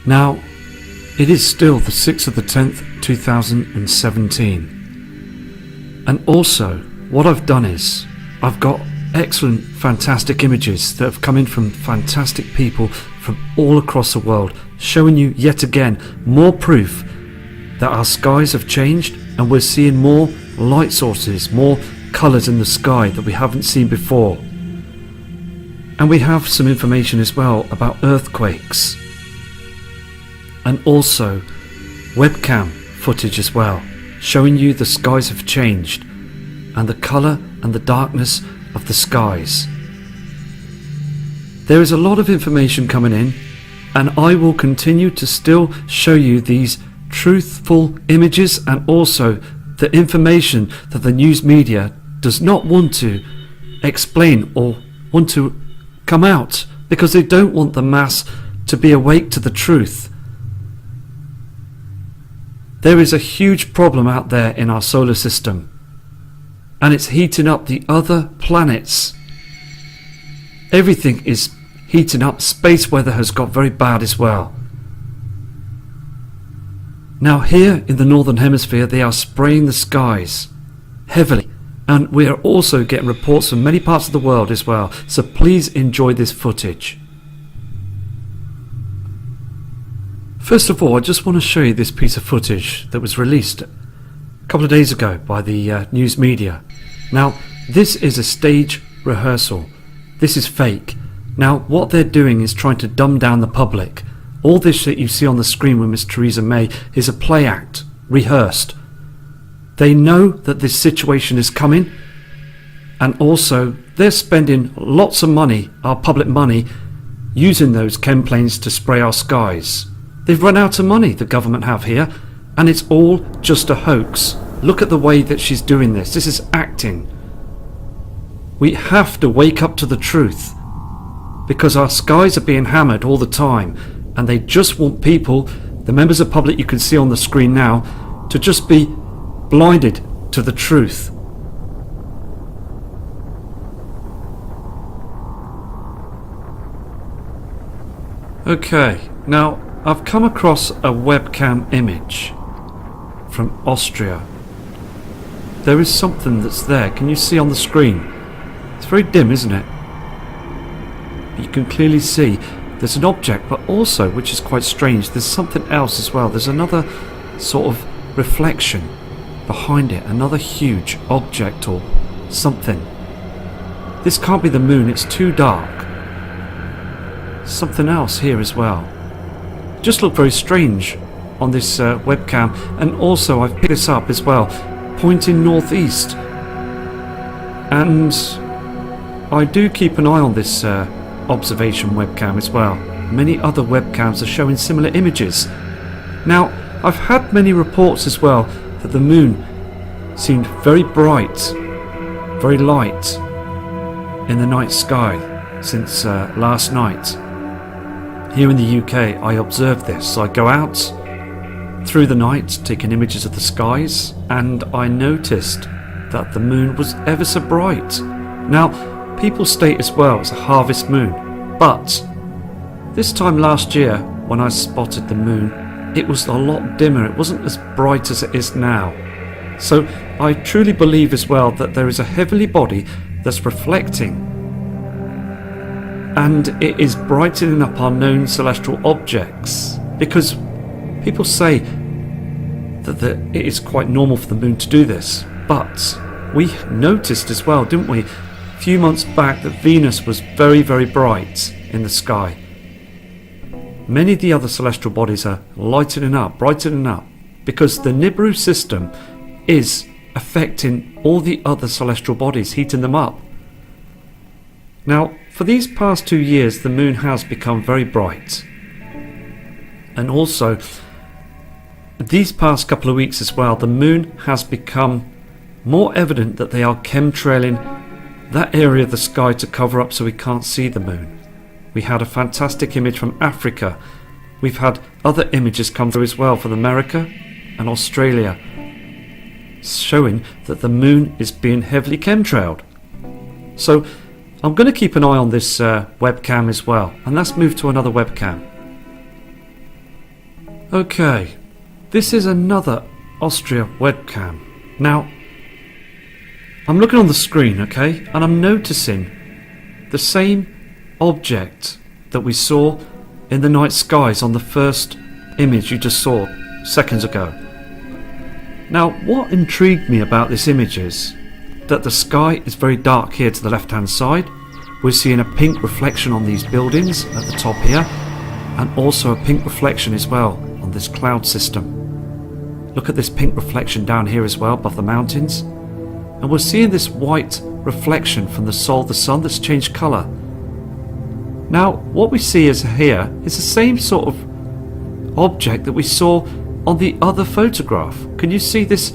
Now, it is still the 6th of the 10th, 2017. And also, what I've done is, I've got excellent, fantastic images that have come in from fantastic people from all across the world, showing you yet again more proof that our skies have changed and we're seeing more light sources, more colours in the sky that we haven't seen before. And we have some information as well about earthquakes, and also webcam footage as well, showing you the skies have changed and the colour and the darkness of the skies. There is a lot of information coming in, and I will continue to still show you these truthful images and also the information that the news media does not want to explain or want to come out, because they don't want the mass to be awake to the truth. There is a huge problem out there in our solar system, and it's heating up the other planets. Everything is heating up. Space weather has got very bad as well. Now here in the northern hemisphere they are spraying the skies heavily, and we are also getting reports from many parts of the world as well, so please enjoy this footage. First of all, I just want to show you this piece of footage that was released a couple of days ago by the news media. Now, this is a stage rehearsal. This is fake. Now, what they're doing is trying to dumb down the public. All this that you see on the screen with Miss Theresa May is a play act, rehearsed. They know that this situation is coming, and also they're spending lots of money, our public money, using those chem planes to spray our skies. They've run out of money, the government have here, and it's all just a hoax. Look at the way that she's doing this. This is acting. We have to wake up to the truth, because our skies are being hammered all the time, and they just want people, the members of the public you can see on the screen now, to just be blinded to the truth. Okay, now I've come across a webcam image from Austria. There is something that's there. Can you see on the screen? It's very dim, isn't it? You can clearly see there's an object, but also, which is quite strange, there's something else as well. There's another sort of reflection behind it, another huge object or something. This can't be the moon, it's too dark. Something else here as well. Just look very strange on this webcam, and also I've picked this up as well, pointing northeast, and I do keep an eye on this observation webcam as well. Many other webcams are showing similar images. Now, I've had many reports as well that the moon seemed very bright, very light in the night sky since last night. Here in the UK I observed this. I go out through the night taking images of the skies, and I noticed that the moon was ever so bright. Now, people state as well it's a harvest moon, but this time last year when I spotted the moon, it was a lot dimmer. It wasn't as bright as it is now. So I truly believe as well that there is a heavenly body that's reflecting, and it is brightening up our known celestial objects, because people say that it is quite normal for the moon to do this. But we noticed as well, didn't we, a few months back, that Venus was very, very bright in the sky. Many of the other celestial bodies are brightening up, because the Nibiru system is affecting all the other celestial bodies, heating them up. Now, for these past 2 years, the moon has become very bright. And also, these past couple of weeks as well, the moon has become more evident that they are chemtrailing that area of the sky to cover up so we can't see the moon. We had a fantastic image from Africa. We've had other images come through as well from America and Australia, showing that the moon is being heavily chemtrailed. So I'm going to keep an eye on this webcam as well, and let's move to another webcam. Okay, this is another Austria webcam. Now, I'm looking on the screen, okay, and I'm noticing the same object that we saw in the night skies on the first image you just saw seconds ago. Now, what intrigued me about this image is that the sky is very dark here to the left hand side. We're seeing a pink reflection on these buildings at the top here, and also a pink reflection as well on this cloud system. Look at this pink reflection down here as well above the mountains, and we're seeing this white reflection from the Sol, the sun, that's changed colour. Now what we see is here is the same sort of object that we saw on the other photograph. Can you see this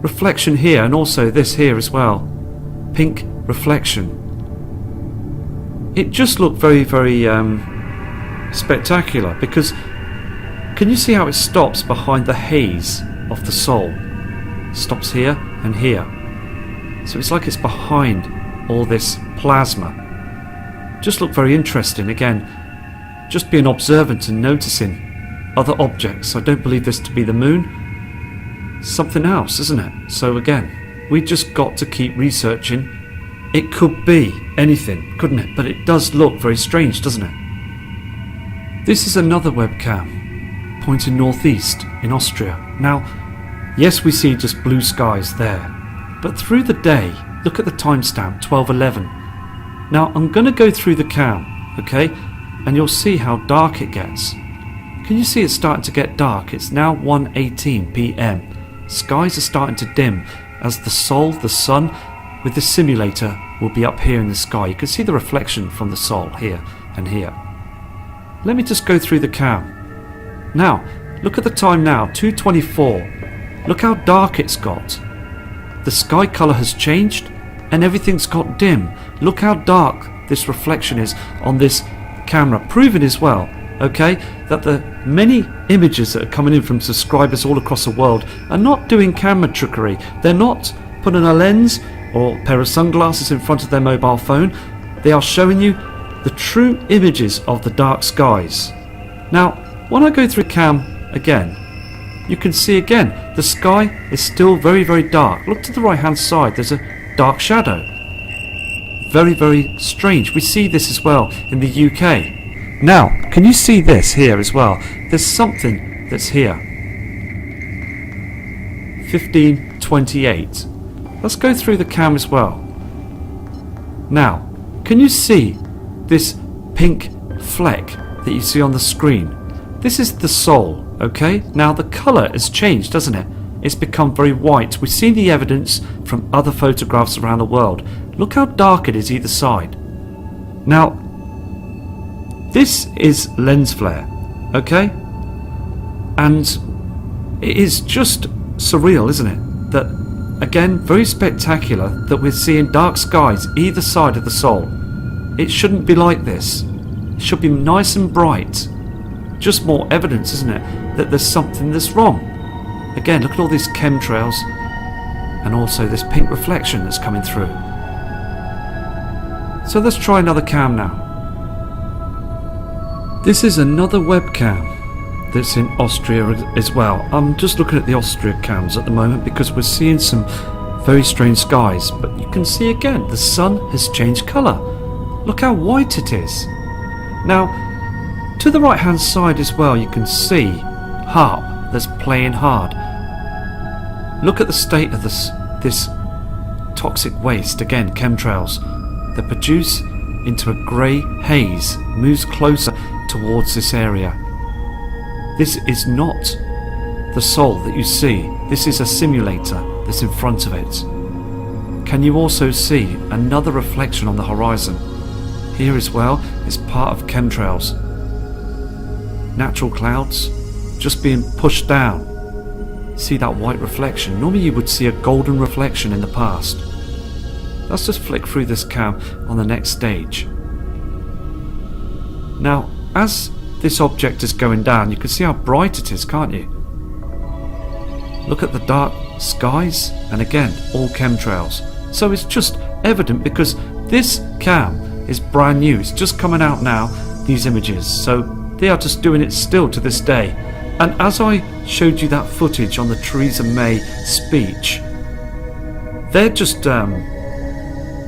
reflection here, and also this here as well, pink reflection? It just looked very spectacular, because can you see how it stops behind the haze of the Sol? Stops here and here, so it's like it's behind all this plasma. Just looked very interesting. Again, just being observant and noticing other objects. I don't believe this to be the moon, something else, isn't it? So again, we just got to keep researching. It could be anything, couldn't it? But it does look very strange, doesn't it? This is another webcam pointing northeast in Austria. Now, yes, we see just blue skies there, but through the day, look at the timestamp, 12:11. Now, I'm going to go through the cam, okay, and you'll see how dark it gets. Can you see it's starting to get dark? It's now 1:18 p.m. Skies are starting to dim as the Sol, the sun, with the simulator will be up here in the sky. You can see the reflection from the Sol here and here. Let me just go through the cam. Now, look at the time now, 2:24. Look how dark it's got. The sky colour has changed and everything's got dim. Look how dark this reflection is on this camera, proving as well, okay, that the many images that are coming in from subscribers all across the world are not doing camera trickery. They're not putting a lens or a pair of sunglasses in front of their mobile phone. They are showing you the true images of the dark skies. Now, when I go through cam again, you can see again the sky is still very dark. Look to the right hand side, there's a dark shadow. Very strange. We see this as well in the UK. Now, can you see this here as well? There's something that's here. 15:28. Let's go through the cam as well. Now, can you see this pink fleck that you see on the screen? This is the Sol, okay? Now the colour has changed, doesn't it? It's become very white. We've seen the evidence from other photographs around the world. Look how dark it is either side. Now, this is lens flare, okay? And it is just surreal, isn't it? That, again, very spectacular that we're seeing dark skies either side of the Sol. It shouldn't be like this. It should be nice and bright. Just more evidence, isn't it, that there's something that's wrong. Again, look at all these chemtrails and also this pink reflection that's coming through. So let's try another cam now. This is another webcam that's in Austria as well. I'm just looking at the Austria cams at the moment because we're seeing some very strange skies. But you can see again, the sun has changed colour. Look how white it is. Now, to the right hand side as well, you can see harp that's playing hard. Look at the state of this toxic waste, again, chemtrails, that produce into a grey haze, moves closer towards this area. This is not the Sol that you see. This is a simulator that's in front of it. Can you also see another reflection on the horizon? Here as well is part of chemtrails. Natural clouds just being pushed down. See that white reflection? Normally you would see a golden reflection in the past. Let's just flick through this cam on the next stage. Now, as this object is going down, you can see how bright it is, can't you? Look at the dark skies, and again, all chemtrails. So it's just evident because this cam is brand new. It's just coming out now, these images. So They are just doing it still to this day. And as I showed you that footage on the Theresa May speech, they're just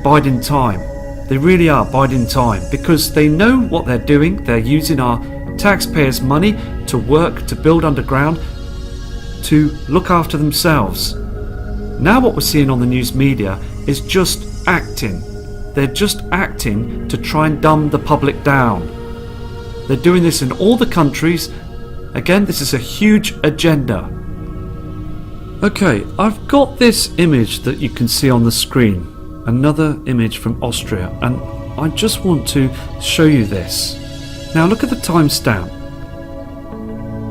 biding time. They really are biding time, because they know what they're doing. They're using our taxpayers' money to work, to build underground, to look after themselves. Now what we're seeing on the news media is just acting. They're just acting to try and dumb the public down. They're doing this in all the countries. Again, this is a huge agenda. Okay, I've got this image that you can see on the screen. Another image from Austria, and I just want to show you this. Now look at the timestamp.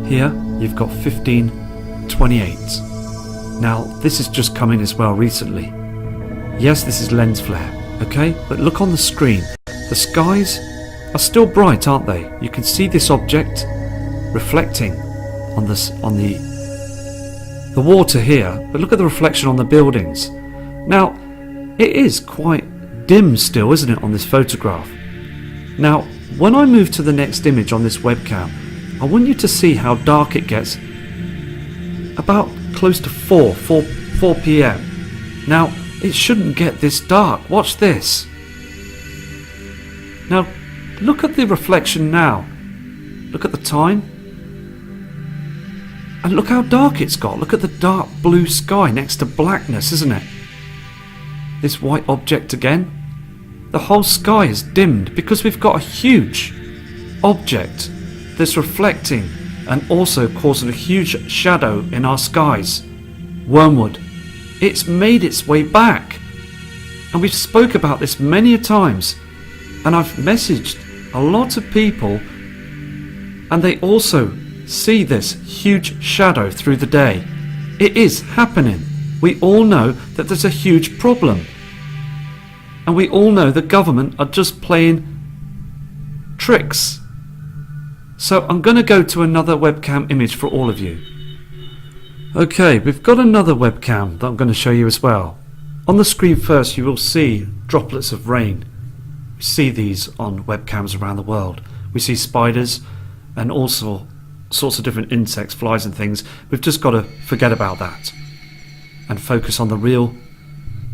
Here you've got 1528. Now this is just coming as well recently. Yes, this is lens flare, okay? But look on the screen. The skies are still bright, aren't they? You can see this object reflecting on the water here, but look at the reflection on the buildings. Now it is quite dim still, isn't it, on this photograph? Now when I move to the next image on this webcam, I want you to see how dark it gets about close to 4 p.m. Now it shouldn't get this dark. Watch this. Now look at the reflection now. Look at the time. And look how dark it's got. Look at the dark blue sky next to blackness, isn't it? This white object again. The whole sky is dimmed because we've got a huge object that's reflecting and also causing a huge shadow in our skies. Wormwood. It's made its way back. And we've spoke about this many a times. And I've messaged a lot of people, and they also see this huge shadow through the day. It is happening. We all know that there's a huge problem. And we all know the government are just playing tricks. So I'm going to go to another webcam image for all of you. Okay, we've got another webcam that I'm going to show you as well. On the screen first you will see droplets of rain. We see these on webcams around the world. We see spiders and also sorts of different insects, flies and things. We've just got to forget about that and focus on the real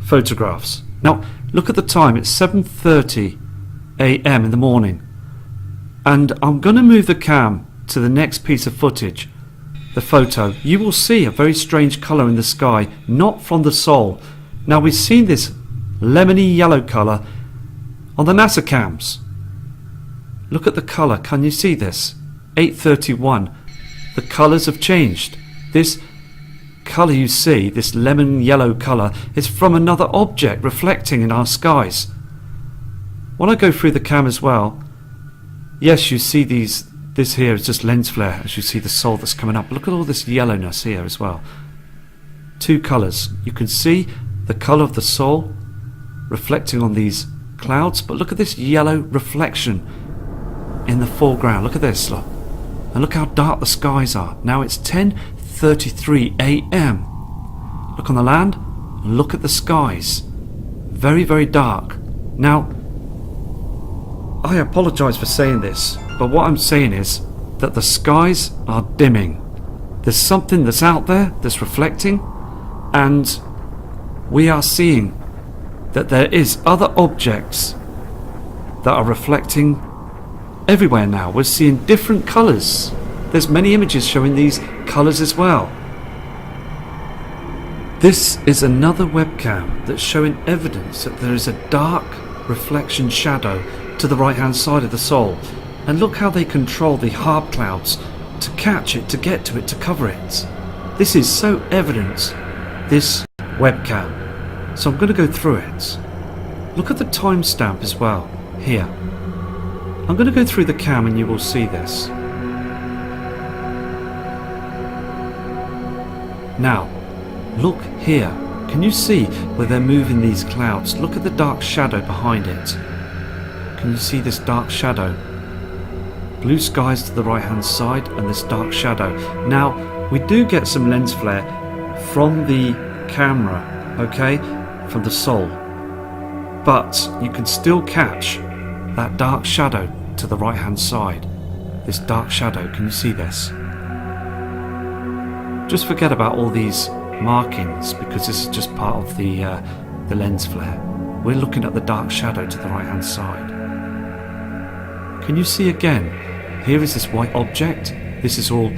photographs. Now look at the time, it's 7:30 a.m. in the morning, and I'm going to move the cam to the next piece of footage, the photo. You will see a very strange colour in the sky, not from the Sol. Now we've seen this lemony yellow colour on the NASA cams. Look at the colour, can you see this? 8:31. The colours have changed. This colour you see, this lemon yellow colour, is from another object reflecting in our skies. When I go through the cam as well, yes, you see this here is just lens flare as you see the Sol that's coming up. Look at all this yellowness here as well. Two colours. You can see the colour of the Sol reflecting on these clouds, but look at this yellow reflection in the foreground. Look at this, look. And look how dark the skies are. Now it's 10:33 a.m. Look on the land, look at the skies. Very, very dark. Now, I apologise for saying this, but what I'm saying is that the skies are dimming. There's something that's out there that's reflecting, and we are seeing that there is other objects that are reflecting everywhere now. We're seeing different colours. There's many images showing these colours as well. This is another webcam that's showing evidence that there is a dark reflection shadow to the right hand side of the Sol. And look how they control the harp clouds to catch it, to get to it, to cover it. This is so evident, this webcam. So I'm going to go through it. Look at the timestamp as well, here. I'm going to go through the cam and you will see this. Now, look here. Can you see where they're moving these clouds? Look at the dark shadow behind it. Can you see this dark shadow? Blue skies to the right hand side and this dark shadow. Now, we do get some lens flare from the camera, okay, from the Sol. But you can still catch that dark shadow to the right hand side. this dark shadow. Can you see this? Just forget about all these markings, because this is just part of the lens flare. We're looking at the dark shadow to the right hand side. Can you see again? Here is this white object. This is all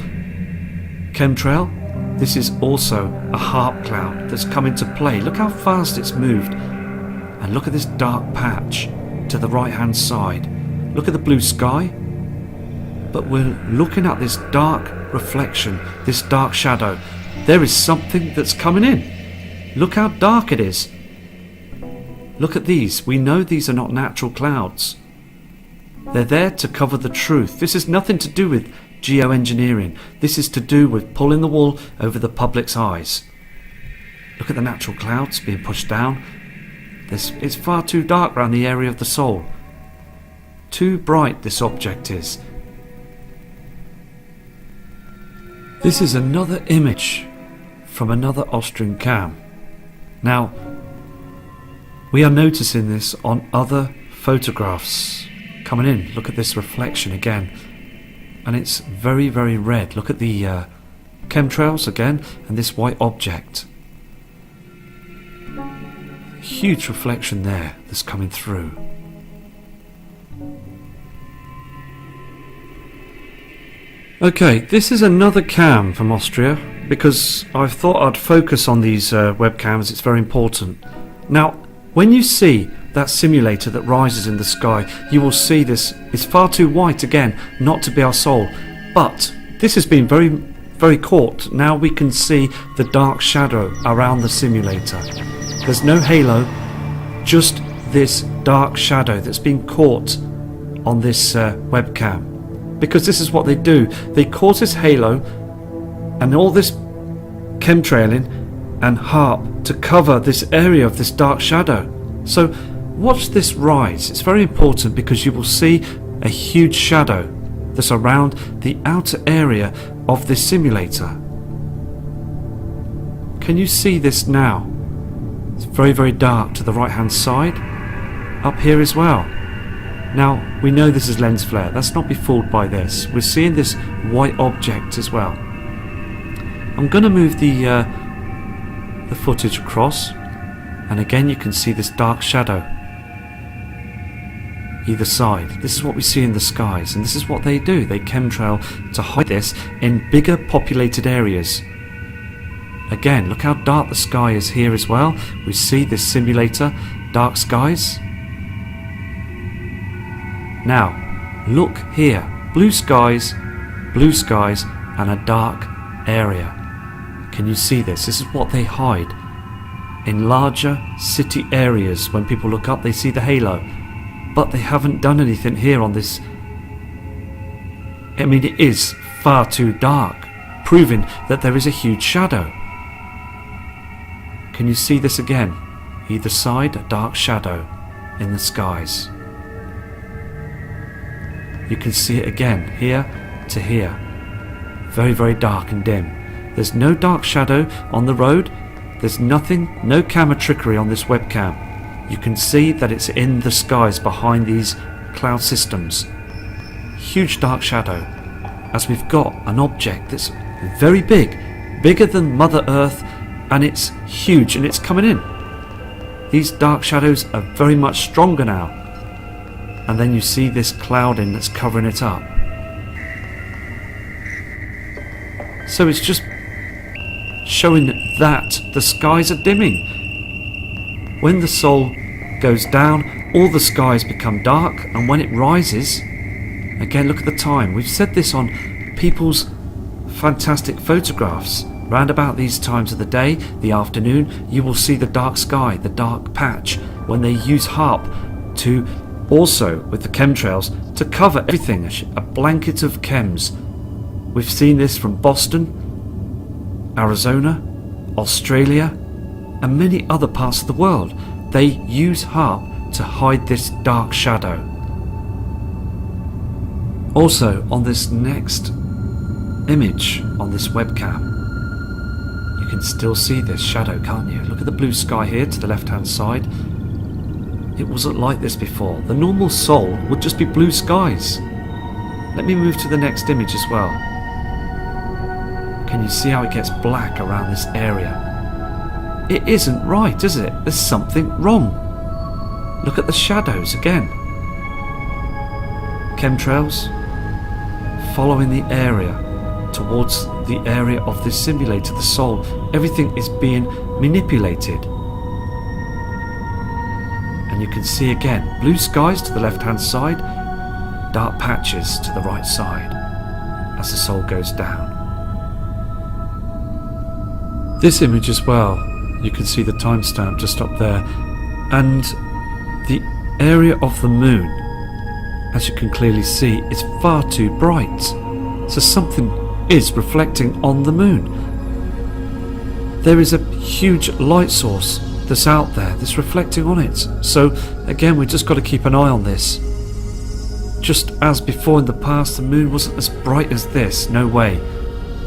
chemtrail. This is also a HARP cloud that's come into play. Look how fast it's moved. And look at this dark patch to the right hand side. Look at the blue sky. But we're looking at this dark reflection, this dark shadow. There is something that's coming in. Look how dark it is. Look at these. We know these are not natural clouds. They're there to cover the truth. This is nothing to do with geoengineering. This is to do with pulling the wool over the public's eyes. Look at the natural clouds being pushed down. It's far too dark around the area of the soul. Too bright this object is. This is another image from another Austrian cam. Now, we are noticing this on other photographs coming in. Look at this reflection again. And it's very, very red. Look at the chemtrails again and this white object. Huge reflection there that's coming through. Okay, this is another cam from Austria because I thought I'd focus on these webcams. It's very important. Now, when you see that simulator that rises in the sky, you will see this is far too white again, not to be our soul. But this has been very, very caught. Now we can see the dark shadow around the simulator. There's no halo, just this dark shadow that's been caught on this webcam. Because this is what they do. They cause this halo and all this chemtrailing and HARP to cover this area of this dark shadow. So watch this rise. It's very important because you will see a huge shadow that's around the outer area of this simulator. Can you see this now? It's very, very dark to the right hand side. Up here as well. Now, we know this is lens flare. Let's not be fooled by this. We're seeing this white object as well. I'm going to move the footage across. And again, you can see this dark shadow either side. This is what we see in the skies. And this is what they do. They chemtrail to hide this in bigger populated areas. Again, look how dark the sky is here as well. We see this simulator, dark skies. Now, look here, blue skies, and a dark area. Can you see this? This is what they hide. In larger city areas, when people look up, they see the halo. But they haven't done anything here on this. I mean, it is far too dark, proving that there is a huge shadow. Can you see this again? Either side, a dark shadow in the skies. You can see it again, here to here. Very, very dark and dim. There's no dark shadow on the road. There's nothing, no camera trickery on this webcam. You can see that it's in the skies behind these cloud systems. Huge dark shadow, as we've got an object that's very big, bigger than Mother Earth, and it's huge and it's coming in. These dark shadows are very much stronger now. And then you see this clouding that's covering it up. So it's just showing that the skies are dimming. When the soul goes down, all the skies become dark, and when it rises, again, look at the time. We've said this on people's fantastic photographs. Round about these times of the day, the afternoon, you will see the dark sky, the dark patch, when they use HARP to also, with the chemtrails, to cover everything, a blanket of chems. We've seen this from Boston, Arizona, Australia, and many other parts of the world. They use HARP to hide this dark shadow. Also, on this next image on this webcam, you can still see this shadow, can't you? Look at the blue sky here to the left-hand side. It wasn't like this before. The normal soul would just be blue skies. Let me move to the next image as well. Can you see how it gets black around this area? It isn't right, is it? There's something wrong. Look at the shadows again. Chemtrails following the area towards the area of this simulator, the soul. Everything is being manipulated. And you can see again, blue skies to the left hand side, dark patches to the right side as the soul goes down. This image as well, you can see the timestamp just up there, and the area of the moon, as you can clearly see, is far too bright. So something is reflecting on the moon. There is a huge light source that's out there that's reflecting on it. So again, we've just got to keep an eye on this. Just as before in the past, the moon wasn't as bright as this, no way.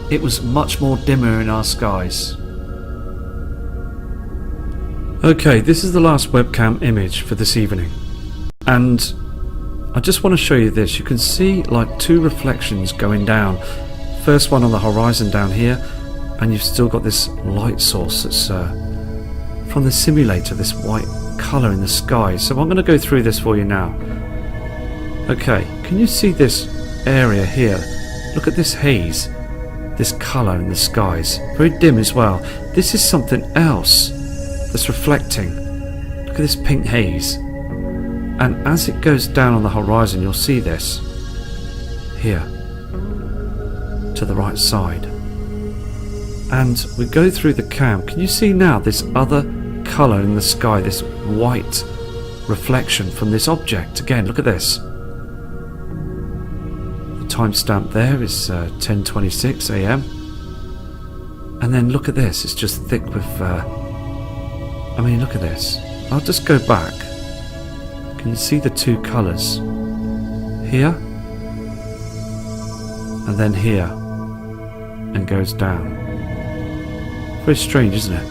It was much more dimmer in our skies. Okay, this is the last webcam image for this evening, and I just want to show you this. You can see like two reflections going down. First one on the horizon down here, and you've still got this light source that's from the simulator, this white colour in the sky. So I'm going to go through this for you now. Okay, can you see this area here? Look at this haze, this colour in the skies, very dim as well. This is something else that's reflecting. Look at this pink haze, and as it goes down on the horizon, you'll see this here to the right side, and we go through the cam. Can you see now this other colour in the sky, this white reflection from this object? Again, look at this. The timestamp there is 10:26 AM, and then look at this, it's just thick with I mean, look at this. I'll just go back. Can you see the two colours? Here, and then here, and goes down. Very strange, isn't it?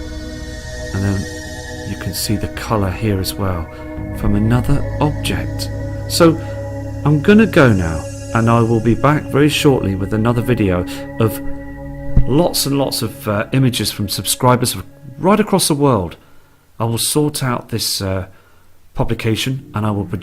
And then you can see the colour here as well, from another object. So, I'm gonna go now, and I will be back very shortly with another video of lots and lots of images from subscribers right across the world. I will sort out this publication, and I will produce